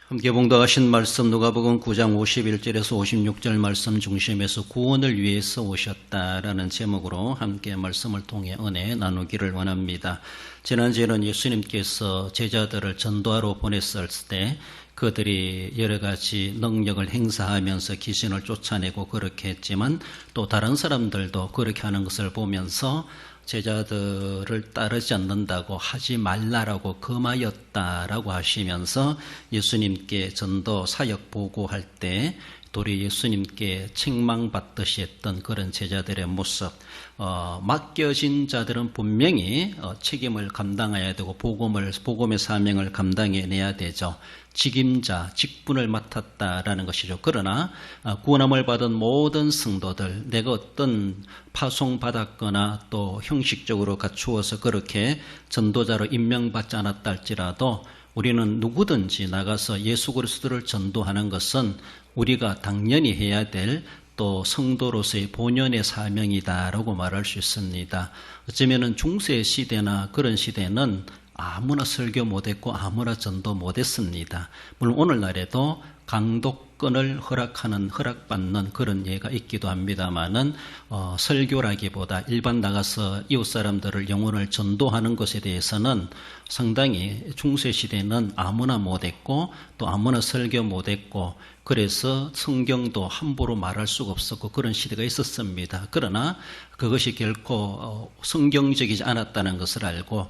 함께 봉독하신 말씀 누가복음 9장 51절에서 56절 말씀 중심에서 구원을 위해서 오셨다라는 제목으로 함께 말씀을 통해 은혜 나누기를 원합니다. 지난주에는 예수님께서 제자들을 전도하러 보냈을 때 그들이 여러 가지 능력을 행사하면서 귀신을 쫓아내고 그렇게 했지만 또 다른 사람들도 그렇게 하는 것을 보면서 제자들을 따르지 않는다고 하지 말라라고 금하였다라고 하시면서 예수님께 전도 사역 보고할 때 도리 예수님께 책망받듯이 했던 그런 제자들의 모습, 맡겨진 자들은 분명히 책임을 감당해야 되고 복음의 사명을 감당해내야 되죠. 직임자, 직분을 맡았다라는 것이죠. 그러나 구원함을 받은 모든 성도들, 내가 어떤 파송받았거나 또 형식적으로 갖추어서 그렇게 전도자로 임명받지 않았다 할지라도 우리는 누구든지 나가서 예수 그리스도를 전도하는 것은 우리가 당연히 해야 될 또 성도로서의 본연의 사명이다라고 말할 수 있습니다. 어쩌면 중세 시대나 그런 시대는 아무나 설교 못했고 아무나 전도 못했습니다. 물론 오늘날에도 강독권을 허락받는 그런 예가 있기도 합니다만은 설교라기보다 일반 나가서 이웃 사람들을 영혼을 전도하는 것에 대해서는 상당히 중세 시대는 아무나 못했고 또 아무나 설교 못했고 그래서 성경도 함부로 말할 수가 없었고 그런 시대가 있었습니다. 그러나 그것이 결코 성경적이지 않았다는 것을 알고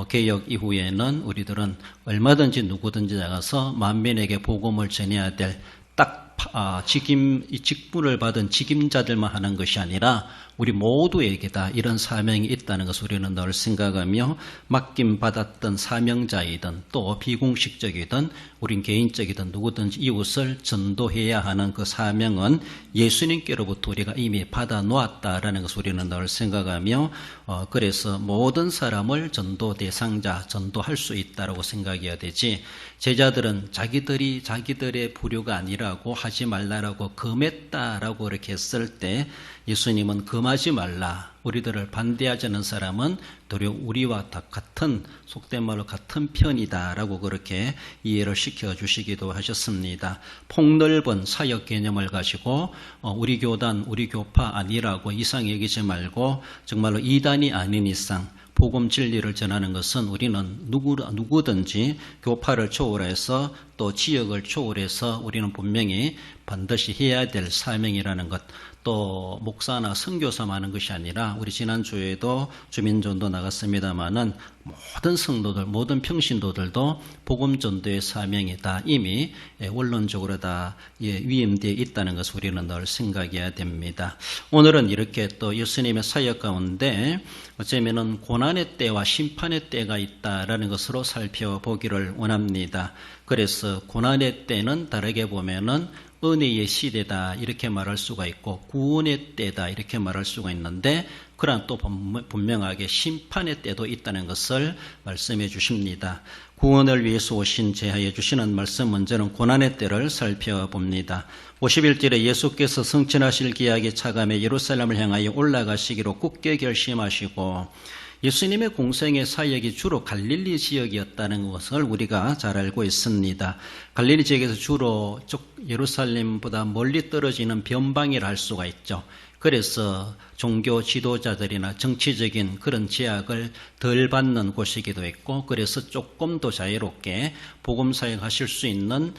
개혁 이후에는 우리들은 얼마든지 누구든지 나가서 만민에게 복음을 전해야 될 딱 직분을 받은 직임자들만 하는 것이 아니라 우리 모두에게 다 이런 사명이 있다는 것을 우리는 늘 생각하며 맡김받았던 사명자이든 또 비공식적이든 우린 개인적이든 누구든지 이웃을 전도해야 하는 그 사명은 예수님께로부터 우리가 이미 받아 놓았다라는 것을 우리는 늘 생각하며 그래서 모든 사람을 전도 대상자, 전도할 수 있다라고 생각해야 되지 제자들은 자기들의 부류가 아니라고 하지 말라라고 금했다라고 이렇게 했을 때 예수님은 금하지 말라. 우리들을 반대하지 않는 사람은 도리어 우리와 다 같은 속된 말로 같은 편이다라고 그렇게 이해를 시켜주시기도 하셨습니다. 폭넓은 사역 개념을 가지고 우리 교단, 우리 교파 아니라고 이상 여기지 말고 정말로 이단이 아닌 이상 복음 진리를 전하는 것은 우리는 누구든지 교파를 초월해서 또 지역을 초월해서 우리는 분명히 반드시 해야 될 사명이라는 것. 또 목사나 선교사만 하는 것이 아니라 우리 지난주에도 주민전도 나갔습니다마는 모든 성도들, 모든 평신도들도 복음전도의 사명이 다 이미 원론적으로 다 위임되어 있다는 것을 우리는 늘 생각해야 됩니다. 오늘은 이렇게 또 예수님의 사역 가운데 어쩌면은 고난의 때와 심판의 때가 있다라는 것으로 살펴보기를 원합니다. 그래서 고난의 때는 다르게 보면은 은혜의 시대다 이렇게 말할 수가 있고 구원의 때다 이렇게 말할 수가 있는데 그러나 또 분명하게 심판의 때도 있다는 것을 말씀해 주십니다. 구원을 위해서 오신 제하여 주시는 말씀 먼저는 고난의 때를 살펴봅니다. 51절에 예수께서 성천하실 기약에 차감해 예루살렘을 향하여 올라가시기로 굳게 결심하시고 예수님의 공생의 사역이 주로 갈릴리 지역이었다는 것을 우리가 잘 알고 있습니다. 갈릴리 지역에서 주로 예루살렘보다 멀리 떨어지는 변방이라 할 수가 있죠. 그래서 종교 지도자들이나 정치적인 그런 제약을 덜 받는 곳이기도 했고 그래서 조금 더 자유롭게 복음 사역하실 수 있는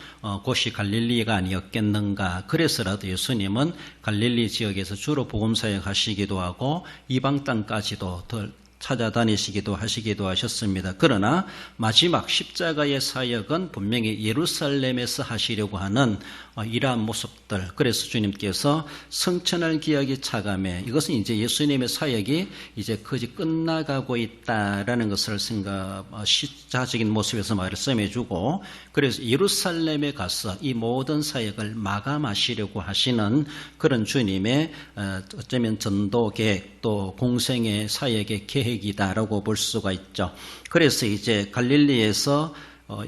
곳이 갈릴리가 아니었겠는가. 그래서라도 예수님은 갈릴리 지역에서 주로 복음 사역하시기도 하고 이방 땅까지도 덜 찾아다니시기도 하셨습니다. 그러나 마지막 십자가의 사역은 분명히 예루살렘에서 하시려고 하는 이러한 모습들. 그래서 주님께서 성천할 기약이 차감해 이것은 이제 예수님의 사역이 이제 거의 끝나가고 있다라는 것을 시자적인 모습에서 말씀해주고 그래서 예루살렘에 가서 이 모든 사역을 마감하시려고 하시는 그런 주님의 어쩌면 전도 계획 또 공생의 사역의 계획이다라고 볼 수가 있죠. 그래서 이제 갈릴리에서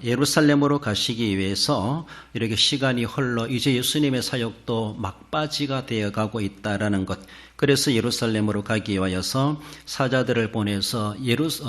예루살렘으로 가시기 위해서 이렇게 시간이 흘러 이제 예수님의 사역도 막바지가 되어가고 있다라는 것. 그래서 예루살렘으로 가기 위하여서 사자들을 보내서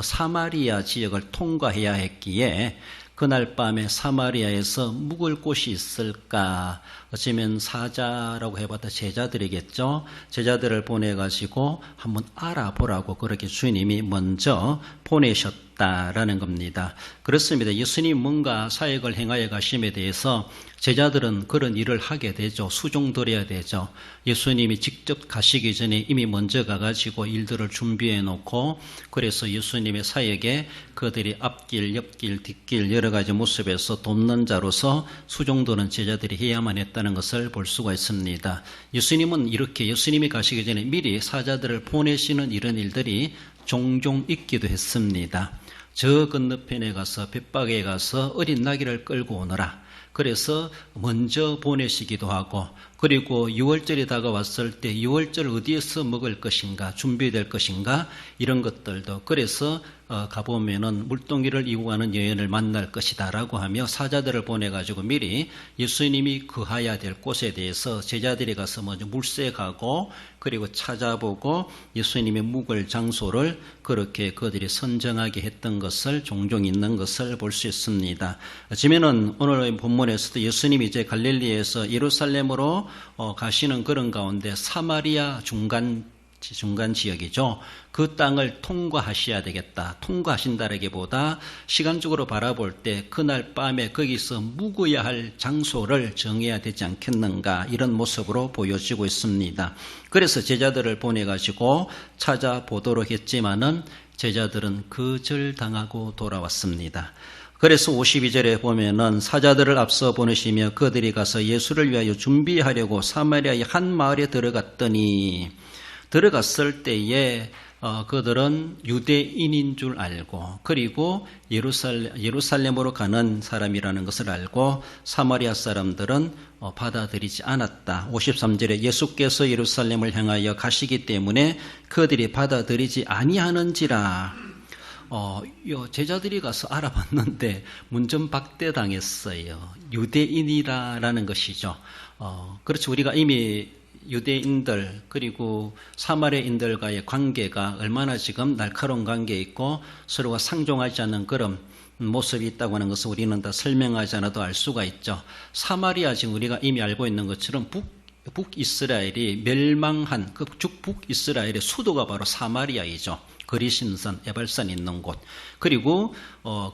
사마리아 지역을 통과해야 했기에 그날 밤에 사마리아에서 묵을 곳이 있을까? 어쩌면 사자라고 해봤다 제자들이겠죠. 제자들을 보내가지고 한번 알아보라고 그렇게 주님이 먼저 보내셨다라는 겁니다. 그렇습니다. 예수님 뭔가 사역을 행하여 가심에 대해서 제자들은 그런 일을 하게 되죠. 수종들어야 되죠. 예수님이 직접 가시기 전에 이미 먼저 가가지고 일들을 준비해 놓고, 그래서 예수님의 사역에 그들이 앞길, 옆길, 뒷길 여러 가지 모습에서 돕는 자로서 수종도는 제자들이 해야만 했다는 것을 볼 수가 있습니다. 예수님은 이렇게 예수님이 가시기 전에 미리 사자들을 보내시는 이런 일들이 종종 있기도 했습니다. 저 건너편에 가서 벳박에 가서 어린 나귀를 끌고 오너라. 그래서 먼저 보내시기도 하고, 그리고 6월절이 다가왔을 때 6월절 어디에서 먹을 것인가, 준비될 것인가, 이런 것들도, 그래서 가보면은 물동이를 이고 가는 여인을 만날 것이다 라고 하며 사자들을 보내가지고 미리 예수님이 거하야 될 곳에 대해서 제자들이 가서 먼저 물색하고, 그리고 찾아보고 예수님의 묵을 장소를 그렇게 그들이 선정하게 했던 것을 종종 있는 것을 볼 수 있습니다. 지면은 오늘 본문에서도 예수님이 이제 갈릴리에서 예루살렘으로 가시는 그런 가운데 사마리아 중간 지역이죠. 그 땅을 통과하셔야 되겠다. 통과하신다라기보다 시간적으로 바라볼 때 그날 밤에 거기서 묵어야 할 장소를 정해야 되지 않겠는가, 이런 모습으로 보여지고 있습니다. 그래서 제자들을 보내가지고 찾아보도록 했지만은 제자들은 거절당하고 돌아왔습니다. 그래서 52절에 보면은 사자들을 앞서 보내시며 그들이 가서 예수를 위하여 준비하려고 사마리아의 한 마을에 들어갔더니, 들어갔을 때에 그들은 유대인인 줄 알고, 그리고 예루살렘으로 가는 사람이라는 것을 알고 사마리아 사람들은 받아들이지 않았다. 53절에 예수께서 예루살렘을 향하여 가시기 때문에 그들이 받아들이지 아니하는지라. 제자들이 가서 알아봤는데 문전박대당했어요. 유대인이라는 것이죠. 그렇죠. 우리가 이미 유대인들 그리고 사마리아인들과의 관계가 얼마나 지금 날카로운 관계에 있고 서로가 상종하지 않는 그런 모습이 있다고 하는 것을 우리는 다 설명하지 않아도 알 수가 있죠. 사마리아, 지금 우리가 이미 알고 있는 것처럼 북이스라엘이 멸망한 그 북이스라엘의 수도가 바로 사마리아이죠. 거리신선, 에발산 있는 곳. 그리고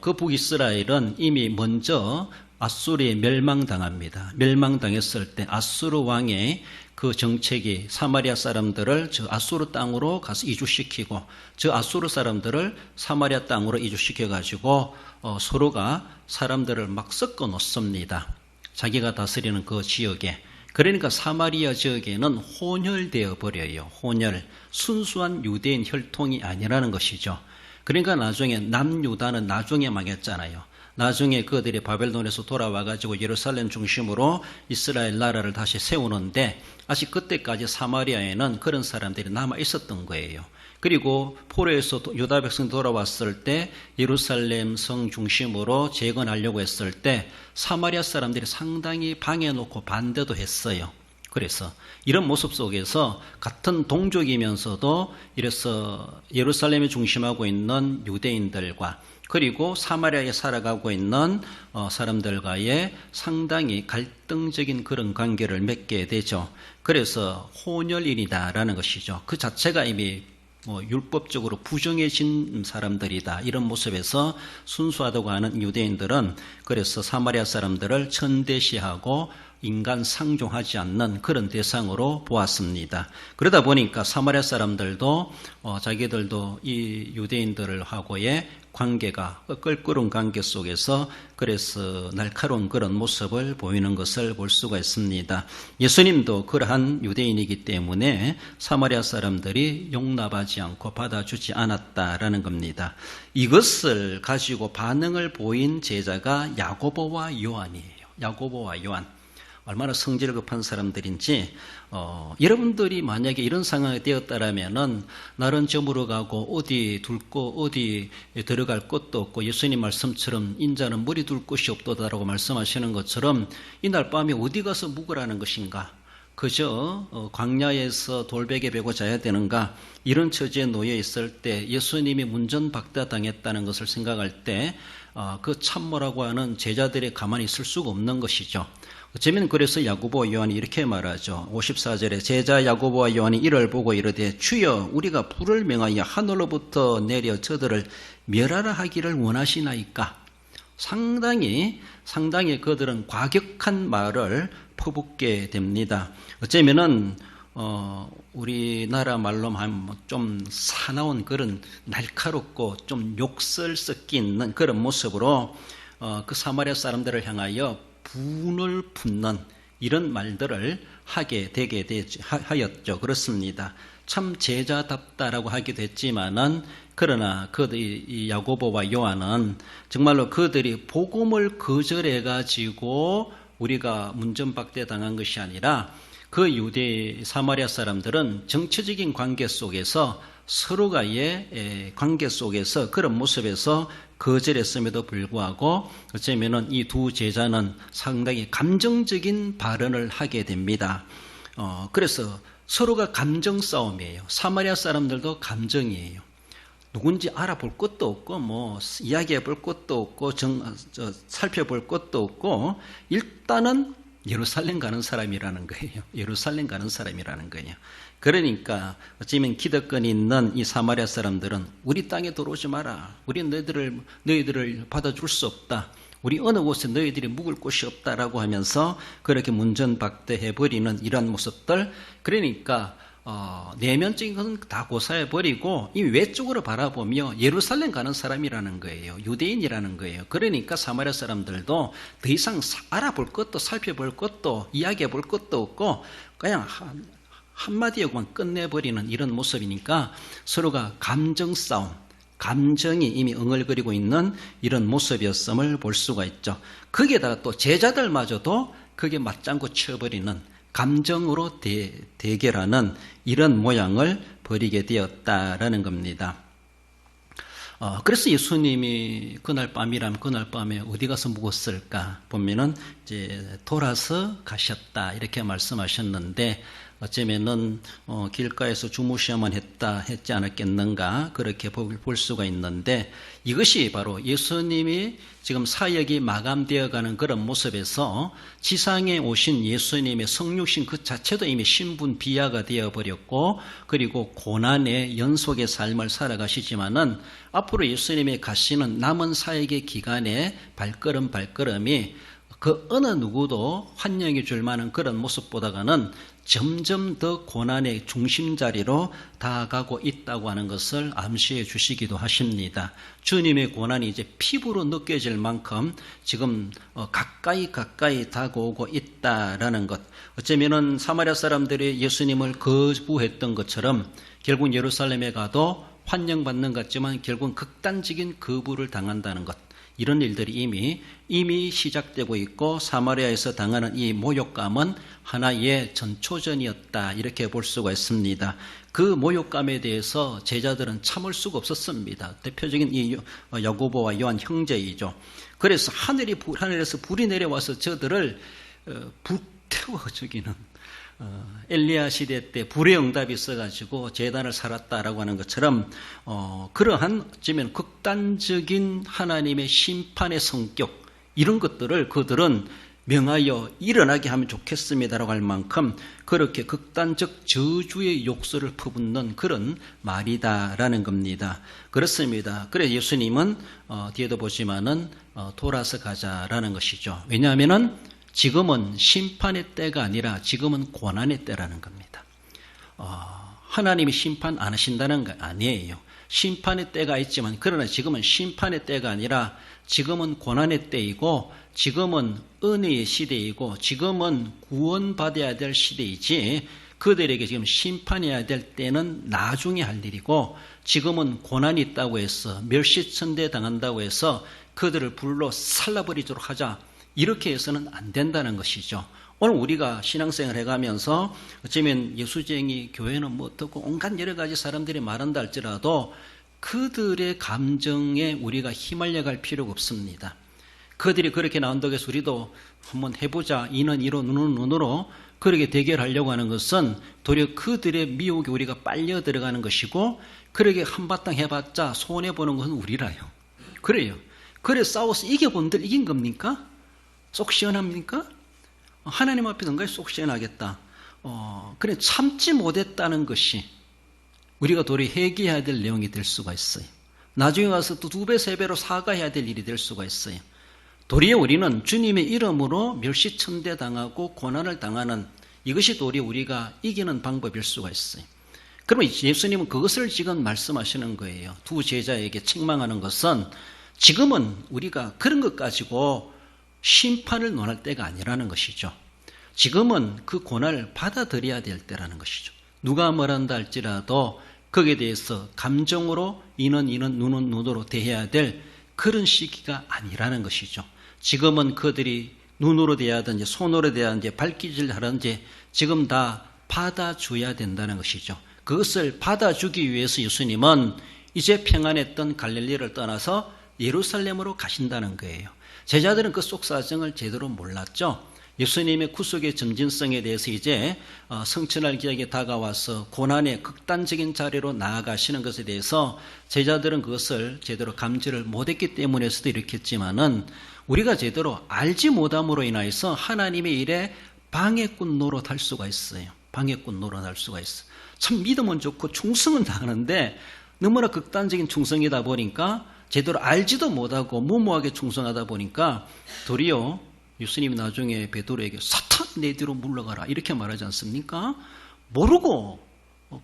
그 북이스라엘은 이미 먼저 아수르에 멸망당합니다. 멸망당했을 때 아수르 왕의 그 정책이 사마리아 사람들을 저 아수르 땅으로 가서 이주시키고 저 아수르 사람들을 사마리아 땅으로 이주시켜가지고 서로가 사람들을 막 섞어 놓습니다. 자기가 다스리는 그 지역에. 그러니까 사마리아 지역에는 혼혈되어 버려요. 혼혈. 순수한 유대인 혈통이 아니라는 것이죠. 그러니까 나중에 남유다는 나중에 망했잖아요. 나중에 그들이 바벨론에서 돌아와가지고 예루살렘 중심으로 이스라엘 나라를 다시 세우는데 아직 그때까지 사마리아에는 그런 사람들이 남아 있었던 거예요. 그리고 포로에서 유다 백성 돌아왔을 때 예루살렘 성 중심으로 재건하려고 했을 때 사마리아 사람들이 상당히 방해놓고 반대도 했어요. 그래서 이런 모습 속에서 같은 동족이면서도 이래서 예루살렘에 중심하고 있는 유대인들과 그리고 사마리아에 살아가고 있는 사람들과의 상당히 갈등적인 그런 관계를 맺게 되죠. 그래서 혼혈인이다라는 것이죠. 그 자체가 이미 율법적으로 부정해진 사람들이다. 이런 모습에서 순수하다고 하는 유대인들은 그래서 사마리아 사람들을 천대시하고 인간 상종하지 않는 그런 대상으로 보았습니다. 그러다 보니까 사마리아 사람들도 자기들도 이 유대인들하고의 관계가 껄끄러운 관계 속에서 그래서 날카로운 그런 모습을 보이는 것을 볼 수가 있습니다. 예수님도 그러한 유대인이기 때문에 사마리아 사람들이 용납하지 않고 받아주지 않았다라는 겁니다. 이것을 가지고 반응을 보인 제자가 야고보와 요한이에요. 야고보와 요한. 얼마나 성질 급한 사람들인지 여러분들이 만약에 이런 상황이 되었다라면은 날은 저물어 가고 어디 둘 거 어디 들어갈 것도 없고 예수님 말씀처럼 인자는 머리 둘 곳이 없도다라고 말씀하시는 것처럼 이날 밤에 어디 가서 묵으라는 것인가? 그저 광야에서 돌베개 베고 자야 되는가? 이런 처지에 놓여 있을 때 예수님이 문전박대당했다는 것을 생각할 때 그 참모라고 하는 제자들이 가만히 있을 수가 없는 것이죠. 어쩌면 그래서 야고보와 요한이 이렇게 말하죠. 54절에 제자 야고보와 요한이 이를 보고 이르되 주여 우리가 불을 명하여 하늘로부터 내려 저들을 멸하라 하기를 원하시나이까. 상당히 그들은 과격한 말을 퍼붓게 됩니다. 어쩌면은 우리나라 말로 하면 좀 사나운 그런 날카롭고 좀 욕설 섞인 그런 모습으로 그 사마리아 사람들을 향하여 분을 품는 이런 말들을 하게 되게 하였죠. 그렇습니다. 참 제자답다라고 하기도 했지만은 그러나 이 야고보와 요한은 정말로 그들이 복음을 거절해 가지고 우리가 문전박대 당한 것이 아니라 그 유대 사마리아 사람들은 정치적인 관계 속에서 서로가의 관계 속에서 그런 모습에서 거절했음에도 불구하고 어쩌면은 이 두 제자는 상당히 감정적인 발언을 하게 됩니다. 그래서 서로가 감정 싸움이에요. 사마리아 사람들도 감정이에요. 누군지 알아볼 것도 없고 뭐 이야기해 볼 것도 없고 살펴볼 것도 없고 일단은 예루살렘 가는 사람이라는 거예요. 예루살렘 가는 사람이라는 거예요. 그러니까 어쩌면 기득권이 있는 이 사마리아 사람들은 우리 땅에 들어오지 마라. 우리 너희들을 받아줄 수 없다. 우리 어느 곳에 너희들이 묵을 곳이 없다라고 하면서 그렇게 문전박대해버리는 이러한 모습들. 그러니까 내면적인 것은 다 고사해버리고 이 외쪽으로 바라보며 예루살렘 가는 사람이라는 거예요. 유대인이라는 거예요. 그러니까 사마리아 사람들도 더 이상 알아볼 것도 살펴볼 것도 이야기해 볼 것도 없고 그냥 한마디 하고만 끝내버리는 이런 모습이니까 서로가 감정 싸움, 감정이 이미 응얼거리고 있는 이런 모습이었음을 볼 수가 있죠. 거기에다가 또 제자들마저도 그게 맞장구 쳐버리는 감정으로 대결하는 이런 모양을 벌이게 되었다라는 겁니다. 그래서 예수님이 그날 밤이라면 그날 밤에 어디 가서 묵었을까 보면은 이제 돌아서 가셨다 이렇게 말씀하셨는데 어쩌면은 길가에서 주무셔야만 했지 않았겠는가 그렇게 볼 수가 있는데 이것이 바로 예수님이 지금 사역이 마감되어가는 그런 모습에서 지상에 오신 예수님의 성육신 그 자체도 이미 신분 비하가 되어버렸고 그리고 고난의 연속의 삶을 살아가시지만은 앞으로 예수님이 가시는 남은 사역의 기간에 발걸음이 그 어느 누구도 환영해 줄 만한 그런 모습보다는 점점 더 고난의 중심자리로 다가가고 있다고 하는 것을 암시해 주시기도 하십니다. 주님의 고난이 이제 피부로 느껴질 만큼 지금 가까이 다가오고 있다라는 것. 어쩌면은 사마리아 사람들이 예수님을 거부했던 것처럼 결국 예루살렘에 가도 환영받는 것 같지만 결국은 극단적인 거부를 당한다는 것. 이런 일들이 이미 시작되고 있고 사마리아에서 당하는 이 모욕감은 하나의 전초전이었다 이렇게 볼 수가 있습니다. 그 모욕감에 대해서 제자들은 참을 수가 없었습니다. 대표적인 이 야고보와 요한 형제이죠. 그래서 하늘에서 불이 내려와서 저들을 불태워 죽이는 엘리야 시대 때 불의 응답이 있어가지고 제단을 살았다라고 하는 것처럼 그러한 어쩌면 극단적인 하나님의 심판의 성격 이런 것들을 그들은 명하여 일어나게 하면 좋겠습니다라고 할 만큼 그렇게 극단적 저주의 욕설을 퍼붓는 그런 말이다라는 겁니다. 그렇습니다. 그래서 예수님은 뒤에도 보지만은 돌아서 가자라는 것이죠. 왜냐하면은 지금은 심판의 때가 아니라 지금은 고난의 때라는 겁니다. 하나님이 심판 안 하신다는 거 아니에요. 심판의 때가 있지만 그러나 지금은 심판의 때가 아니라 지금은 고난의 때이고 지금은 은혜의 시대이고 지금은 구원받아야 될 시대이지 그들에게 지금 심판해야 될 때는 나중에 할 일이고 지금은 고난이 있다고 해서 멸시천대 당한다고 해서 그들을 불로 살라버리도록 하자 이렇게 해서는 안 된다는 것이죠. 오늘 우리가 신앙생활 해가면서 어쩌면 예수쟁이 교회는 뭐 어떻고 온갖 여러 가지 사람들이 말한다 할지라도 그들의 감정에 우리가 휘말려 갈 필요가 없습니다. 그들이 그렇게 나온다고 해서 우리도 한번 해보자. 이는 이로 눈은 눈으로 그렇게 대결하려고 하는 것은 도리어 그들의 미혹에 우리가 빨려 들어가는 것이고 그렇게 한바탕 해봤자 손해보는 것은 우리라요. 그래요. 그래 싸워서 이겨본들 이긴 겁니까? 속 시원합니까? 하나님 앞에 뭔가 속 시원하겠다. 그래 참지 못했다는 것이 우리가 도리 회개해야 될 내용이 될 수가 있어요. 나중에 와서 또 2배, 3배로 사과해야 될 일이 될 수가 있어요. 도리어 우리는 주님의 이름으로 멸시천대 당하고 고난을 당하는 이것이 도리어 우리가 이기는 방법일 수가 있어요. 그러면 예수님은 그것을 지금 말씀하시는 거예요. 두 제자에게 책망하는 것은 지금은 우리가 그런 것 가지고 심판을 논할 때가 아니라는 것이죠. 지금은 그 고난을 받아들여야 될 때라는 것이죠. 누가 뭐란다 할지라도 거기에 대해서 감정으로 이는 눈은 눈으로 대해야 될 그런 시기가 아니라는 것이죠. 지금은 그들이 눈으로 대하든지 손으로 대하든지 발기질 하든지 지금 다 받아줘야 된다는 것이죠. 그것을 받아주기 위해서 예수님은 이제 평안했던 갈릴리를 떠나서 예루살렘으로 가신다는 거예요. 제자들은 그 속사정을 제대로 몰랐죠. 예수님의 구속의 점진성에 대해서 이제 성천할 기약에 다가와서 고난의 극단적인 자리로 나아가시는 것에 대해서 제자들은 그것을 제대로 감지를 못했기 때문에서도 이렇겠지만은 우리가 제대로 알지 못함으로 인하여서 하나님의 일에 방해꾼 노릇할 수가 있어요. 방해꾼 노릇할 수가 있어요. 참 믿음은 좋고 충성은 다하는데 너무나 극단적인 충성이다 보니까 제대로 알지도 못하고 무모하게 충성하다 보니까 도리어 예수님이 나중에 베드로에게 사탄 내 뒤로 물러가라 이렇게 말하지 않습니까? 모르고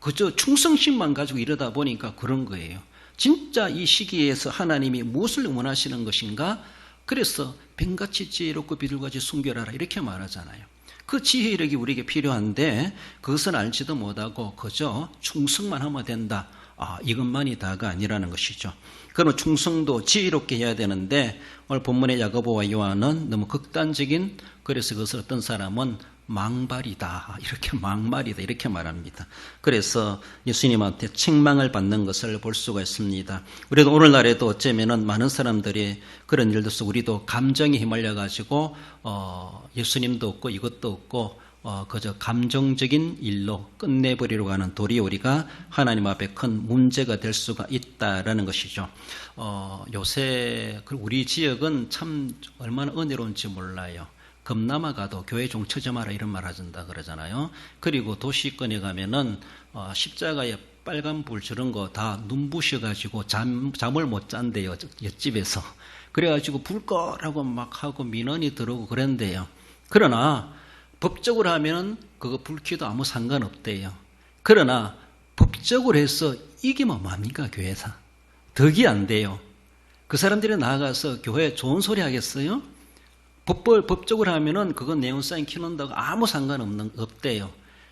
그저 충성심만 가지고 이러다 보니까 그런 거예요. 진짜 이 시기에서 하나님이 무엇을 원하시는 것인가? 그래서 뱀같이 지혜롭고 비둘같이 순결하라 이렇게 말하잖아요. 그 지혜력이 우리에게 필요한데 그것은 알지도 못하고 그저 충성만 하면 된다. 이것만이 다가 아니라는 것이죠. 그러면 충성도 지혜롭게 해야 되는데 오늘 본문의 야고보와 요한은 너무 극단적인 그래서 그것을 어떤 사람은 망발이다 이렇게 막말이다 이렇게 말합니다. 그래서 예수님한테 책망을 받는 것을 볼 수가 있습니다. 우리도 오늘날에도 어쩌면은 많은 사람들이 그런 일들서 우리도 감정에 휘말려 가지고 예수님도 없고 이것도 없고 그저 감정적인 일로 끝내버리려고 하는 도리어 우리가 하나님 앞에 큰 문제가 될 수가 있다라는 것이죠. 요새 우리 지역은 참 얼마나 은혜로운지 몰라요. 금남아 가도 교회 종 쳐져 마라 이런 말 하신다 그러잖아요. 그리고 도시권에 가면은 십자가에 빨간 불 저런 거 다 눈부셔가지고 잠을 못 잔대요. 옆집에서. 그래가지고 불 꺼라고 막 하고 민원이 들어오고 그랬는데요. 그러나 법적으로 하면은 그거 불켜도 아무 상관없대요. 그러나 법적으로 해서 이기면 뭐합니까 교회에서? 덕이 안 돼요. 그 사람들이 나아가서 교회에 좋은 소리 하겠어요? 법적으로 하면은 그건 네온사인 켜놓는다고 아무 없대요.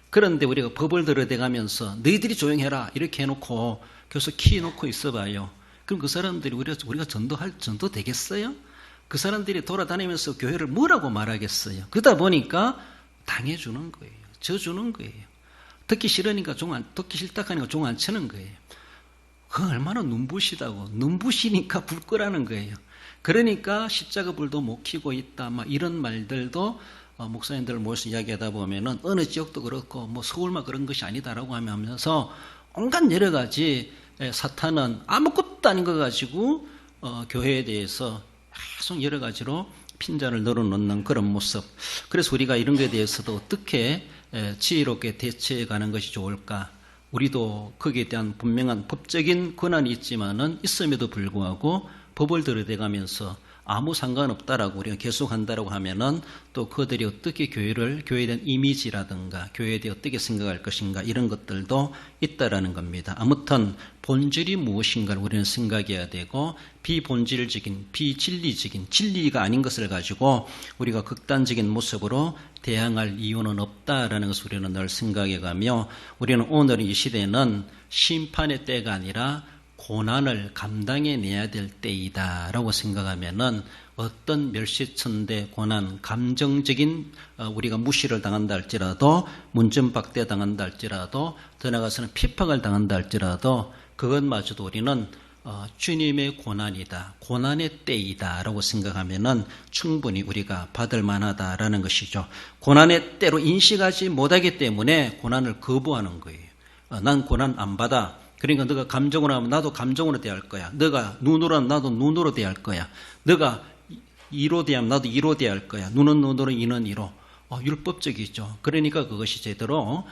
그런데 우리가 법을 들여대가면서 너희들이 조용해라 이렇게 해놓고 계속 키워놓고 있어봐요. 그럼 그 사람들이 우리가 전도 되겠어요? 그 사람들이 돌아다니면서 교회를 뭐라고 말하겠어요? 그러다 보니까 당해주는 거예요. 져주는 거예요. 듣기 싫으니까 듣기 싫다 하니까 종 안 치는 거예요. 그건 얼마나 눈부시다고. 눈부시니까 불 끄라는 거예요. 그러니까 십자가 불도 못 켜고 있다. 막 이런 말들도 목사님들 모여서 이야기하다 보면은 어느 지역도 그렇고 뭐 서울만 그런 것이 아니다라고 하면서 온갖 여러 가지 사탄은 아무것도 아닌 거 가지고 교회에 대해서 계속 여러 가지로 핀잔을 늘어놓는 그런 모습. 그래서 우리가 이런 것에 대해서도 어떻게 지혜롭게 대처해 가는 것이 좋을까? 우리도 거기에 대한 분명한 법적인 권한이 있지만은 있음에도 불구하고 법을 들여대가면서 아무 상관없다라고 우리가 계속한다라고 하면은 또 그들이 어떻게 교회에 대한 이미지라든가 교회에 대해 어떻게 생각할 것인가 이런 것들도 있다라는 겁니다. 아무튼 본질이 무엇인가를 우리는 생각해야 되고 비본질적인 비진리적인 진리가 아닌 것을 가지고 우리가 극단적인 모습으로 대항할 이유는 없다라는 것을 우리는 늘 생각해가며 우리는 오늘 이 시대는 심판의 때가 아니라 고난을 감당해내야 될 때이다라고 생각하면은 어떤 멸시천대 고난, 감정적인 우리가 무시를 당한다 할지라도 문전박대 당한다 할지라도 더 나아가서는 핍박을 당한다 할지라도 그것마저도 우리는 주님의 고난이다, 고난의 때이다라고 생각하면은 충분히 우리가 받을 만하다라는 것이죠. 고난의 때로 인식하지 못하기 때문에 고난을 거부하는 거예요. 난 고난 안 받아. 그러니까 너가 감정으로 하면 나도 감정으로 대할 거야. 너가 눈으로 하면 나도 눈으로 대할 거야. 너가 이로 대하면 나도 이로 대할 거야. 눈은 눈으로, 이는 이로. 율법적이죠. 그러니까 그것이 제대로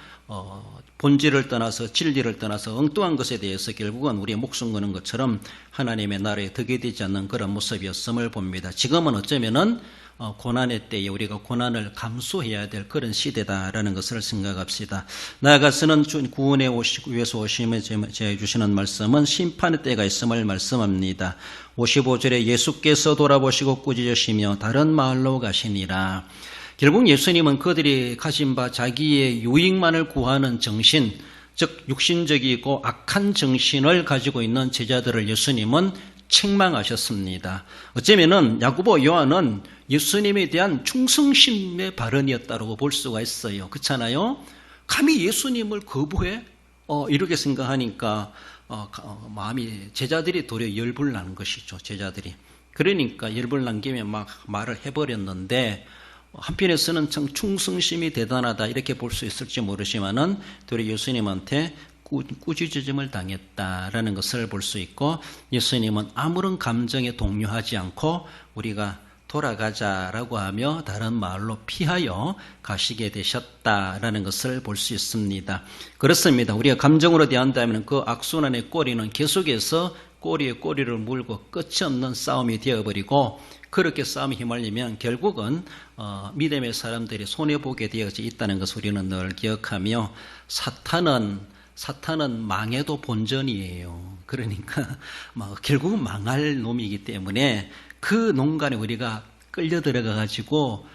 본질을 떠나서 진리를 떠나서 엉뚱한 것에 대해서 결국은 우리의 목숨 거는 것처럼 하나님의 나라에 덕이 되지 않는 그런 모습이었음을 봅니다. 지금은 어쩌면은 고난의 때에 우리가 고난을 감수해야 될 그런 시대다라는 것을 생각합시다. 나아가서는 구원에 위해서 오심에 제해 주시는 말씀은 심판의 때가 있음을 말씀합니다. 55절에 예수께서 돌아보시고 꾸짖으시며 다른 마을로 가시니라. 결국 예수님은 그들이 가진 바 자기의 유익만을 구하는 정신, 즉 육신적이고 악한 정신을 가지고 있는 제자들을 예수님은 책망하셨습니다. 어쩌면은 야고보, 요한은 예수님에 대한 충성심의 발언이었다고 볼 수가 있어요. 그렇잖아요? 감히 예수님을 거부해? 이렇게 생각하니까 마음이, 제자들이 도리어 열불 나는 것이죠. 제자들이. 그러니까 열불 난 김에 막 말을 해버렸는데, 한편에서는 참 충성심이 대단하다 이렇게 볼 수 있을지 모르지만은 도리어 예수님한테 꾸짖음을 당했다라는 것을 볼 수 있고, 예수님은 아무런 감정에 동요하지 않고 우리가 돌아가자라고 하며 다른 마을로 피하여 가시게 되셨다라는 것을 볼 수 있습니다. 그렇습니다. 우리가 감정으로 대한다면 그 악순환의 꼬리는 계속해서 꼬리에 꼬리를 물고 끝이 없는 싸움이 되어버리고, 그렇게 싸움에 휘말리면 결국은 믿음의 사람들이 손해보게 되어져 있다는 것을 우리는 늘 기억하며, 사탄은 망해도 본전이에요. 그러니까 결국은 망할 놈이기 때문에 그 농간에 우리가 끌려 들어가 가지고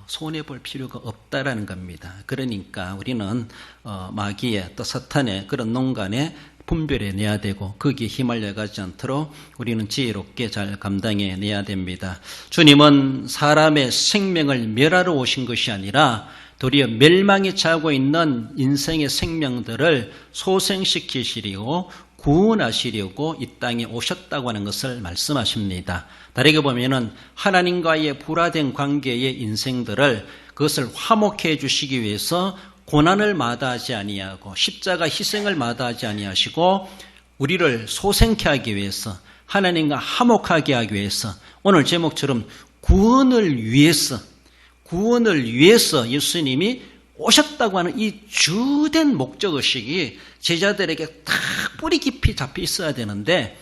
손해볼 필요가 없다라는 겁니다. 그러니까 우리는 마귀의 또 사탄의 그런 농간에 분별해내야 되고 거기에 휘말려가지 않도록 우리는 지혜롭게 잘 감당해내야 됩니다. 주님은 사람의 생명을 멸하러 오신 것이 아니라 도리어 멸망에 처하고 있는 인생의 생명들을 소생시키시려고 구원하시려고 이 땅에 오셨다고 하는 것을 말씀하십니다. 다르게 보면은 하나님과의 불화된 관계의 인생들을 그것을 화목해 주시기 위해서 고난을 마다하지 아니하고 십자가 희생을 마다하지 아니하시고 우리를 소생케 하기 위해서, 하나님과 화목하게 하기 위해서, 오늘 제목처럼 구원을 위해서 예수님이 오셨다고 하는 이 주된 목적의식이 제자들에게 딱 뿌리 깊이 잡혀 있어야 되는데,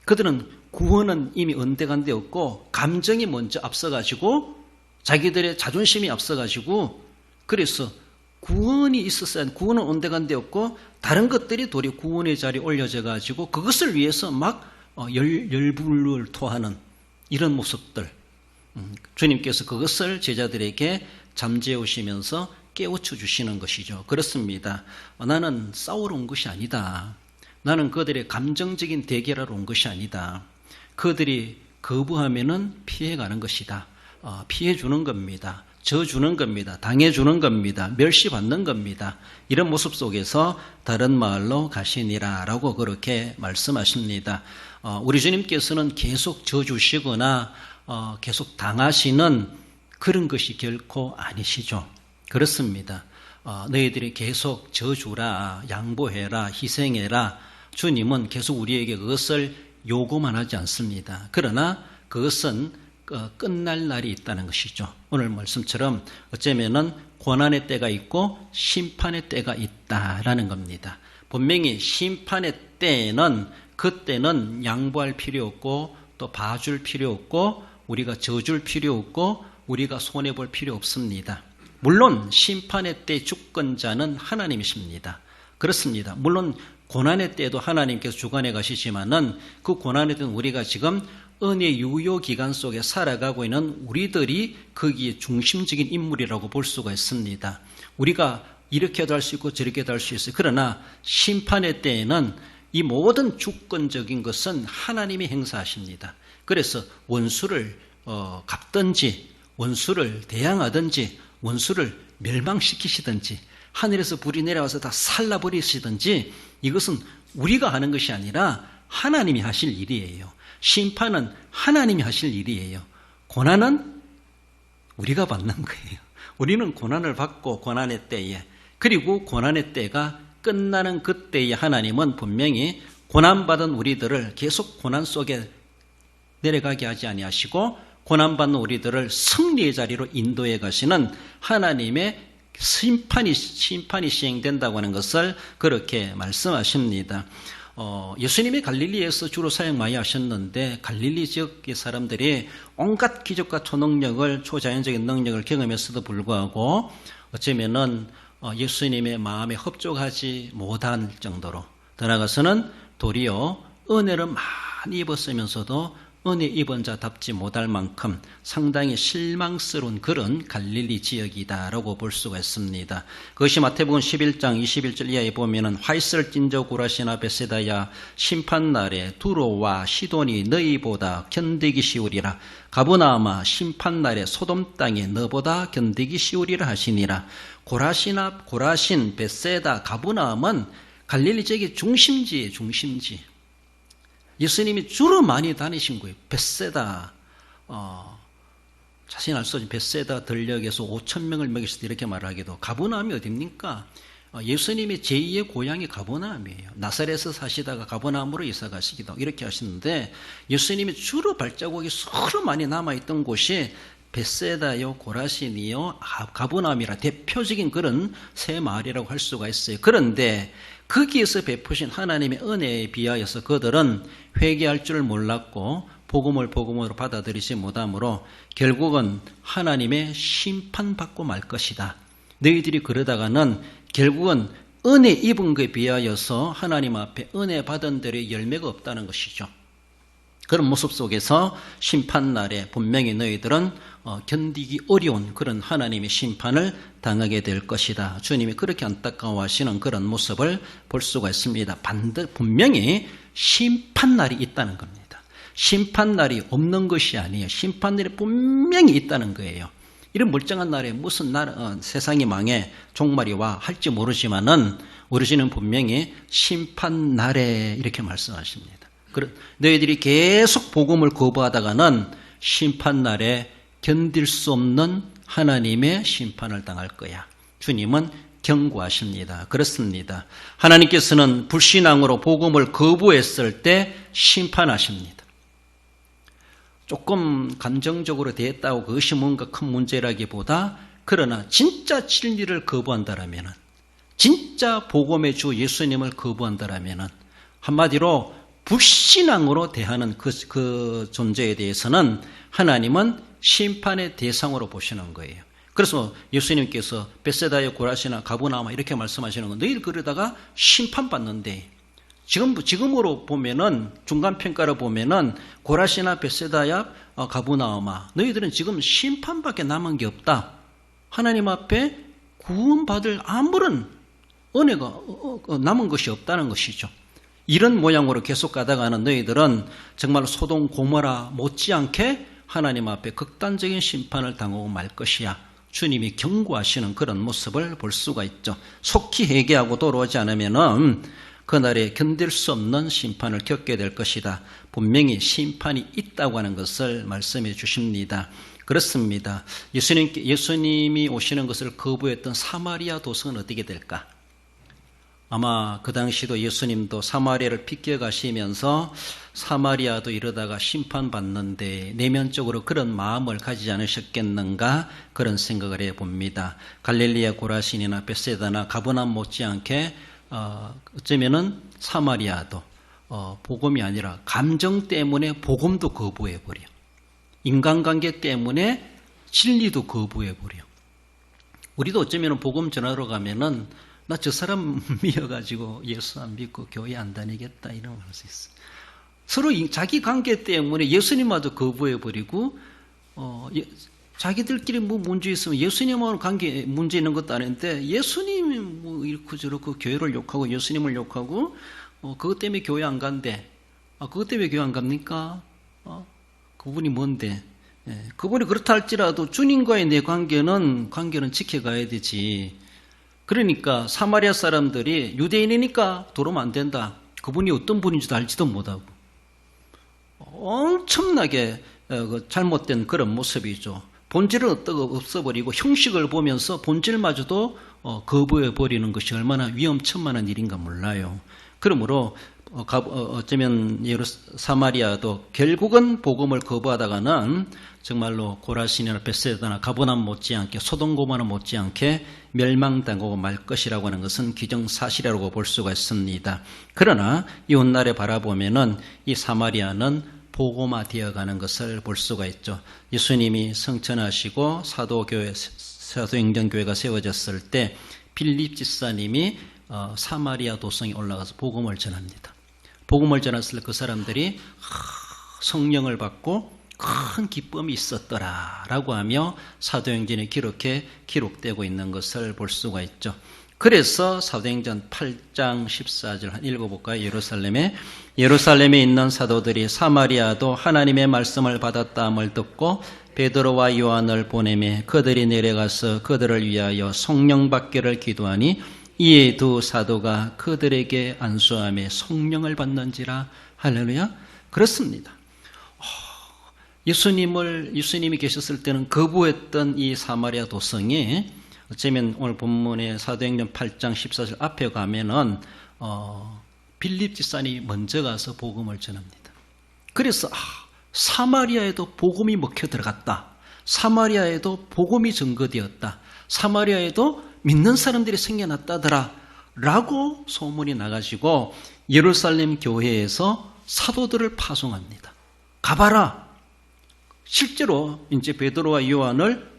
그들은 구원은 이미 언대간데 없고 감정이 먼저 앞서가지고 자기들의 자존심이 앞서가지고, 그래서 구원이 있었어야, 구원은 온데간데 없고 다른 것들이 도리어 구원의 자리에 올려져 가지고 그것을 위해서 막 열불을 토하는 이런 모습들, 주님께서 그것을 제자들에게 잠재우시면서 깨우쳐 주시는 것이죠. 그렇습니다. 나는 싸우러 온 것이 아니다. 나는 그들의 감정적인 대결하러 온 것이 아니다. 그들이 거부하면은 피해가는 것이다. 피해주는 겁니다. 져주는 겁니다. 당해주는 겁니다. 멸시받는 겁니다. 이런 모습 속에서 다른 마을로 가시니라 라고 그렇게 말씀하십니다. 우리 주님께서는 계속 져주시거나 계속 당하시는 그런 것이 결코 아니시죠. 그렇습니다. 너희들이 계속 져주라, 양보해라, 희생해라. 주님은 계속 우리에게 그것을 요구만 하지 않습니다. 그러나 그것은 끝날 날이 있다는 것이죠. 오늘 말씀처럼 어쩌면은 고난의 때가 있고 심판의 때가 있다라는 겁니다. 분명히 심판의 때에는, 그때는 양보할 필요 없고 또 봐줄 필요 없고 우리가 져줄 필요 없고 우리가 손해볼 필요 없습니다. 물론 심판의 때 주권자는 하나님이십니다. 그렇습니다. 물론 고난의 때도 하나님께서 주관해 가시지만은 그 고난의 때는 우리가 지금 은혜 유효 기간 속에 살아가고 있는 우리들이 거기에 중심적인 인물이라고 볼 수가 있습니다. 우리가 이렇게도 할 수 있고 저렇게도 할 수 있어요. 그러나 심판의 때에는 이 모든 주권적인 것은 하나님이 행사하십니다. 그래서 원수를 갚든지, 원수를 대항하든지, 원수를 멸망시키시든지, 하늘에서 불이 내려와서 다 살라버리시든지, 이것은 우리가 하는 것이 아니라 하나님이 하실 일이에요. 심판은 하나님이 하실 일이에요. 고난은 우리가 받는 거예요. 우리는 고난을 받고 고난의 때에, 그리고 고난의 때가 끝나는 그때의 하나님은 분명히 고난받은 우리들을 계속 고난 속에 내려가게 하지 아니하시고 고난받는 우리들을 승리의 자리로 인도해 가시는 하나님의 심판이 시행된다고 하는 것을 그렇게 말씀하십니다. 예수님이 갈릴리에서 주로 사역 많이 하셨는데 갈릴리 지역의 사람들이 온갖 기적과 초능력을 초자연적인 능력을 경험했어도 불구하고 어쩌면은 예수님의 마음에 흡족하지 못한 정도로 더 나아가서는 도리어 은혜를 많이 입었으면서도 은혜 입은 자답지 못할 만큼 상당히 실망스러운 그런 갈릴리 지역이다라고 볼 수가 있습니다. 그것이 마태복음 11장 21절 이하에 보면은 화이슬 찐저 고라시나 베세다야 심판날에 두로와 시돈이 너희보다 견디기 쉬우리라. 가브나움아 심판날에 소돔 땅에 너보다 견디기 쉬우리라 하시니라. 고라신 베세다 가브나움은 갈릴리 지역의 중심지예요. 중심지. 예수님이 주로 많이 다니신 거예요. 벳세다, 자세히 알 수 없는 벳세다 들녘에서 5,000명을 먹였을 때 이렇게 말하기도 가버나움이 어딥니까? 예수님이 제2의 고향이 가버나움이에요. 나사렛에서 사시다가 가버나움으로 이사 가시기도 이렇게 하시는데 예수님이 주로 발자국이 서로 많이 남아있던 곳이 벳세다요, 고라신이요, 가버나움이라 대표적인 그런 세 마을이라고 할 수가 있어요. 그런데 거기에서 베푸신 하나님의 은혜에 비하여서 그들은 회개할 줄 몰랐고 복음으로 받아들이지 못하므로 결국은 하나님의 심판받고 말 것이다. 너희들이 그러다가는 결국은 은혜 입은 것에 비하여서 하나님 앞에 은혜 받은 대로 열매가 없다는 것이죠. 그런 모습 속에서 심판날에 분명히 너희들은 견디기 어려운 그런 하나님의 심판을 당하게 될 것이다. 주님이 그렇게 안타까워하시는 그런 모습을 볼 수가 있습니다. 분명히 심판날이 있다는 겁니다. 심판날이 없는 것이 아니에요. 심판날이 분명히 있다는 거예요. 이런 멀쩡한 날에 무슨 세상이 망해 종말이 와 할지 모르지만은 우리는 분명히 심판날에 이렇게 말씀하십니다. 너희들이 계속 복음을 거부하다가는 심판날에 견딜 수 없는 하나님의 심판을 당할 거야. 주님은 경고하십니다. 그렇습니다. 하나님께서는 불신앙으로 복음을 거부했을 때 심판하십니다. 조금 감정적으로 대했다고 그것이 뭔가 큰 문제라기보다 그러나 진짜 진리를 거부한다라면 진짜 복음의 주 예수님을 거부한다라면 한마디로 불신앙으로 대하는 그 존재에 대해서는 하나님은 심판의 대상으로 보시는 거예요. 그래서 예수님께서 벳세다의 고라시나 가브나움 이렇게 말씀하시는 건 너희들 그러다가 심판받는데 지금으로 보면은 중간평가로 보면은 고라시나 벳세다야 가브나움아 너희들은 지금 심판밖에 남은 게 없다. 하나님 앞에 구원받을 아무런 은혜가 남은 것이 없다는 것이죠. 이런 모양으로 계속 가다가는 너희들은 정말 소돔 고모라 못지않게 하나님 앞에 극단적인 심판을 당하고 말 것이야. 주님이 경고하시는 그런 모습을 볼 수가 있죠. 속히 회개하고 돌아오지 않으면은 그날에 견딜 수 없는 심판을 겪게 될 것이다. 분명히 심판이 있다고 하는 것을 말씀해 주십니다. 그렇습니다. 예수님이 오시는 것을 거부했던 사마리아 도성은 어떻게 될까? 아마 그 당시도 예수님도 사마리아를 비껴가시면서 사마리아도 이러다가 심판받는데 내면적으로 그런 마음을 가지지 않으셨겠는가 그런 생각을 해봅니다. 갈릴리아 고라신이나 벳세다나 가버나움 못지않게 어쩌면은 사마리아도 복음이 아니라 감정 때문에 복음도 거부해버려. 인간관계 때문에 진리도 거부해버려. 우리도 어쩌면 복음 전하러 가면은 나 저 사람 미워가지고 예수 안 믿고 교회 안 다니겠다 이런 걸 할 수 있어. 서로 자기 관계 때문에 예수님마저 거부해버리고 자기들끼리 뭐 문제 있으면 예수님하고 관계 문제 있는 것도 아닌데 예수님이 뭐 이렇고 저렇고 교회를 욕하고 예수님을 욕하고 그것 때문에 교회 안 간대. 그것 때문에 교회 안 갑니까? 그분이 뭔데? 그분이 그렇다 할지라도 주님과의 내 관계는 지켜가야 되지. 그러니까 사마리아 사람들이 유대인이니까 들어오면 안 된다. 그분이 어떤 분인지도 알지도 못하고 엄청나게 잘못된 그런 모습이죠. 본질은 없어버리고 형식을 보면서 본질마저도 거부해버리는 것이 얼마나 위험천만한 일인가 몰라요. 그러므로 어쩌면 사마리아도 결국은 복음을 거부하다가는 정말로 고라신이나 벳세다나 가버나움 못지않게 소돔 고모라 못지않게 멸망당하고 말 것이라고 하는 것은 기정사실이라고 볼 수가 있습니다. 그러나 이 훗날에 바라보면은 이 사마리아는 복음화되어 가는 것을 볼 수가 있죠. 예수님이 성천하시고 사도행전교회가 세워졌을 때 빌립 집사님이 사마리아 도성에 올라가서 복음을 전합니다. 복음을 전했을 때 그 사람들이 성령을 받고 큰 기쁨이 있었더라라고 하며 사도행전에 그렇게 기록되고 있는 것을 볼 수가 있죠. 그래서 사도행전 8장 14절 한 읽어볼까요? 예루살렘에 있는 사도들이 사마리아도 하나님의 말씀을 받았다함을 듣고 베드로와 요한을 보내매 그들이 내려가서 그들을 위하여 성령 받기를 기도하니 이에 두 사도가 그들에게 안수하며 성령을 받는지라. 할렐루야. 그렇습니다. 예수님이 계셨을 때는 거부했던 이 사마리아 도성이 어쩌면 오늘 본문의 사도행전 8장 14절 앞에 가면은 빌립 집사님이 먼저 가서 복음을 전합니다. 그래서 사마리아에도 복음이 먹혀 들어갔다. 사마리아에도 복음이 증거되었다. 사마리아에도 믿는 사람들이 생겨났다더라 라고 소문이 나가지고 예루살렘 교회에서 사도들을 파송합니다. 가봐라. 실제로 이제 베드로와 요한을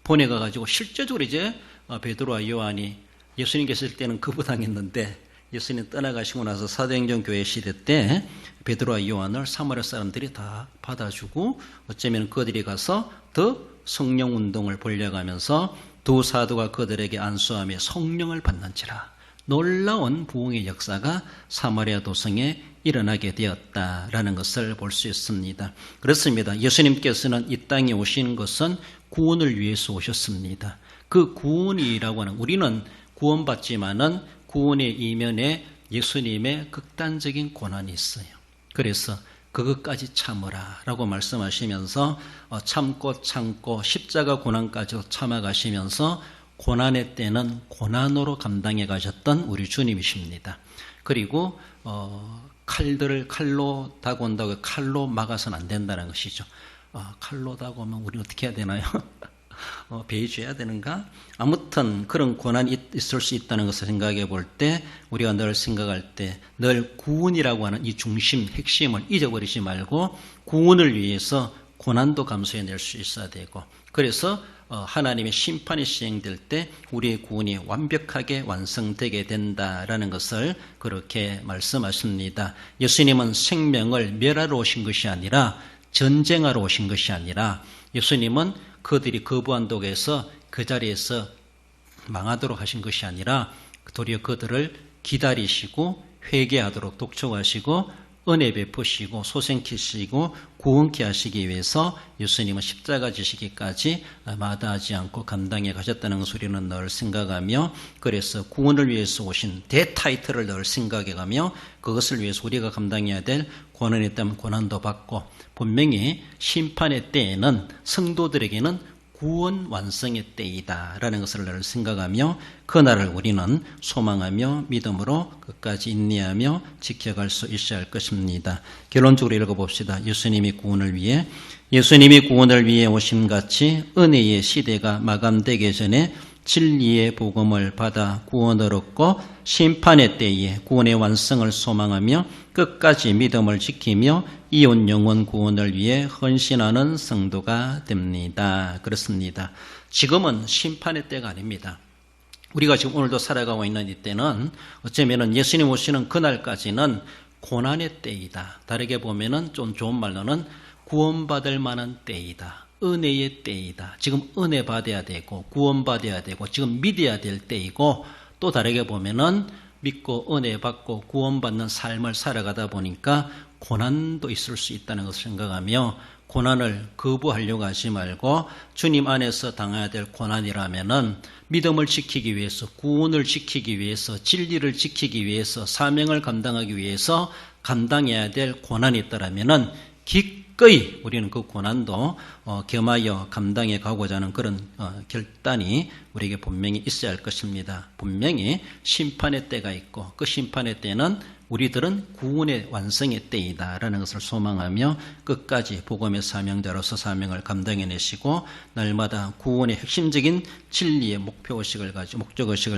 보내가지고 실제적으로 이제 베드로와 요한이 예수님 계실 때는 거부당했는데 예수님 떠나가시고 나서 사도행전 교회 시대 때 베드로와 요한을 사마리아 사람들이 다 받아주고 어쩌면 그들이 가서 더 성령 운동을 벌려가면서 두 사도가 그들에게 안수하며 성령을 받는지라. 놀라운 부흥의 역사가 사마리아 도성에 일어나게 되었다라는 것을 볼 수 있습니다. 그렇습니다. 예수님께서는 이 땅에 오신 것은 구원을 위해서 오셨습니다. 그 구원이라고 하는, 우리는 구원받지만은 구원의 이면에 예수님의 극단적인 고난이 있어요. 그래서 그것까지 참으라 라고 말씀하시면서 참고 십자가 고난까지 참아가시면서 고난의 때는 고난으로 감당해 가셨던 우리 주님이십니다. 그리고 칼로 다가온다고 칼로 막아서는 안 된다는 것이죠. 칼로 다가오면 우리 어떻게 해야 되나요? 배제해야 되는가? 아무튼 그런 고난이 있을 수 있다는 것을 생각해 볼 때 우리가 늘 생각할 때 늘 구원이라고 하는 이 중심, 핵심을 잊어버리지 말고 구원을 위해서 고난도 감수해낼 수 있어야 되고, 그래서 하나님의 심판이 시행될 때 우리의 구원이 완벽하게 완성되게 된다라는 것을 그렇게 말씀하십니다. 예수님은 생명을 멸하러 오신 것이 아니라 전쟁하러 오신 것이 아니라 예수님은 그들이 거부한 독에서 그 자리에서 망하도록 하신 것이 아니라 도리어 그들을 기다리시고 회개하도록 독촉하시고 은혜 베푸시고 소생케 구원케 하시기 위해서 예수님은 십자가 지시기까지 마다하지 않고 감당해 가셨다는 것을 우리는 늘 생각하며, 그래서 구원을 위해서 오신 대타이틀을 늘 생각해가며 그것을 위해서 우리가 감당해야 될 고난이 있다면 고난도 받고, 분명히 심판의 때에는 성도들에게는 구원 완성의 때이다라는 것을 늘 생각하며 그날을 우리는 소망하며 믿음으로 끝까지 인내하며 지켜갈 수 있어야 할 것입니다. 결론적으로 읽어봅시다. 예수님이 구원을 위해 오심 같이 은혜의 시대가 마감되기 전에 진리의 복음을 받아 구원을 얻고 심판의 때에 구원의 완성을 소망하며 끝까지 믿음을 지키며 이온 영혼 구원을 위해 헌신하는 성도가 됩니다. 그렇습니다. 지금은 심판의 때가 아닙니다. 우리가 지금 오늘도 살아가고 있는 이때는 어쩌면 예수님 오시는 그날까지는 고난의 때이다. 다르게 보면은 좀 좋은 말로는 구원받을 만한 때이다. 은혜의 때이다. 지금 은혜 받아야 되고 구원받아야 되고 지금 믿어야 될 때이고, 또 다르게 보면은 믿고 은혜 받고 구원받는 삶을 살아가다 보니까 고난도 있을 수 있다는 것을 생각하며 고난을 거부하려고 하지 말고 주님 안에서 당해야 될 고난이라면은 믿음을 지키기 위해서, 구원을 지키기 위해서, 진리를 지키기 위해서, 사명을 감당하기 위해서 감당해야 될 고난이 있다라면은 기꺼이 우리는 그 고난도 겸하여 감당해 가고자 하는 그런 결단이 우리에게 분명히 있어야 할 것입니다. 분명히 심판의 때가 있고 그 심판의 때는 우리들은 구원의 완성의 때이다라는 것을 소망하며 끝까지 복음의 사명자로서 사명을 감당해내시고 날마다 구원의 핵심적인 진리의 목적의식을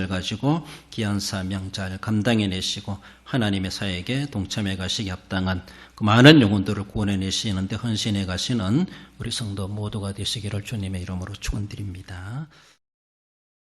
가지고 귀한 사명 잘 감당해내시고 하나님의 사역에 동참해 가시기 합당한 그 많은 영혼들을 구원해내시는 데 헌신해 가시는 우리 성도 모두가 되시기를 주님의 이름으로 축원드립니다.